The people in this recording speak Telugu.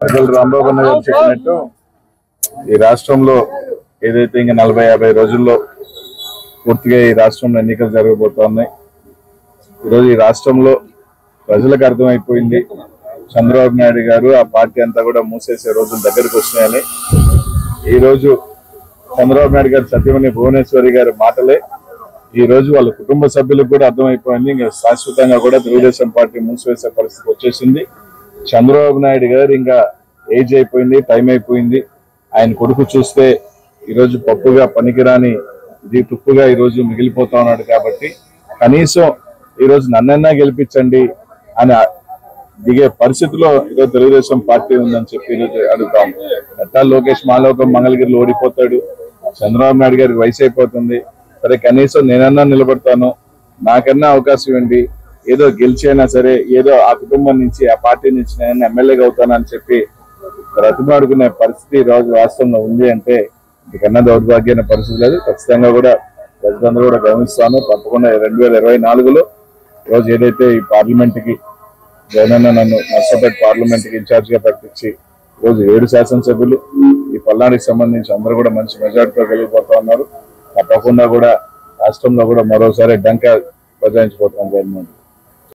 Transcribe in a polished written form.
రాంబాబు అన్న గారు చెప్పినట్టు ఈ రాష్ట్రంలో ఏదైతే ఇంకా 40-50 రోజుల్లో పూర్తిగా ఈ రాష్ట్రంలో ఎన్నికలు జరగబోతున్నాయి. ఈరోజు ఈ రాష్ట్రంలో ప్రజలకు అర్థమైపోయింది చంద్రబాబు నాయుడు గారు ఆ పార్టీ అంతా కూడా మూసేసే రోజులు దగ్గరకు వచ్చినాయని. ఈ రోజు చంద్రబాబు నాయుడు గారు సత్యమణి భువనేశ్వరి గారి మాటలే ఈ రోజు వాళ్ళ కుటుంబ సభ్యులకు కూడా అర్థమైపోయింది. ఇంకా శాశ్వతంగా కూడా తెలుగుదేశం పార్టీ మూసివేసే పరిస్థితి వచ్చేసింది. చంద్రబాబు నాయుడు గారు ఇంకా ఏజ్ అయిపోయింది, టైం అయిపోయింది. ఆయన కొడుకు చూస్తే ఈరోజు పప్పుగా పనికిరాని ఇది తుప్పుగా ఈరోజు మిగిలిపోతా ఉన్నాడు. కాబట్టి కనీసం ఈరోజు నన్నన్నా గెలిపించండి అని దిగే పరిస్థితిలో ఈరోజు తెలుగుదేశం పార్టీ ఉందని చెప్పి ఈరోజు అడుగుతాం. ఎట్టా లోకేష్ మాలోకం మంగళగిరిలో ఓడిపోతాడు, చంద్రబాబు నాయుడు గారికి వయసు అయిపోతుంది, సరే కనీసం నేనన్నా నిలబడతాను, నాకన్నా అవకాశం ఇవ్వండి, ఏదో గెలిచైనా సరే ఏదో ఆ కుటుంబం నుంచి ఆ పార్టీ నుంచి నేను ఎమ్మెల్యేగా అవుతానని చెప్పి బ్రతిమాడుకునే పరిస్థితి ఈ రోజు రాష్ట్రంలో ఉంది అంటే ఇంతకన్నా దౌర్భాగ్యమైన పరిస్థితి లేదు. ఖచ్చితంగా కూడా ప్రజలందరూ కూడా గమనిస్తాను. తప్పకుండా 2024లో రోజు ఏదైతే ఈ పార్లమెంట్కి జగనన్న నన్ను నర్సాపేట పార్లమెంట్కి ఇన్ఛార్జిగా ప్రకటించి రోజు 7 శాసనసభ్యులు ఈ పల్నాడుకి సంబంధించి అందరూ కూడా మంచి మెజార్టీతో గెలిగిపోతా ఉన్నారు. తప్పకుండా కూడా రాష్ట్రంలో కూడా మరోసారి డంకా బజాయించిపోతాం గవర్నమెంట్.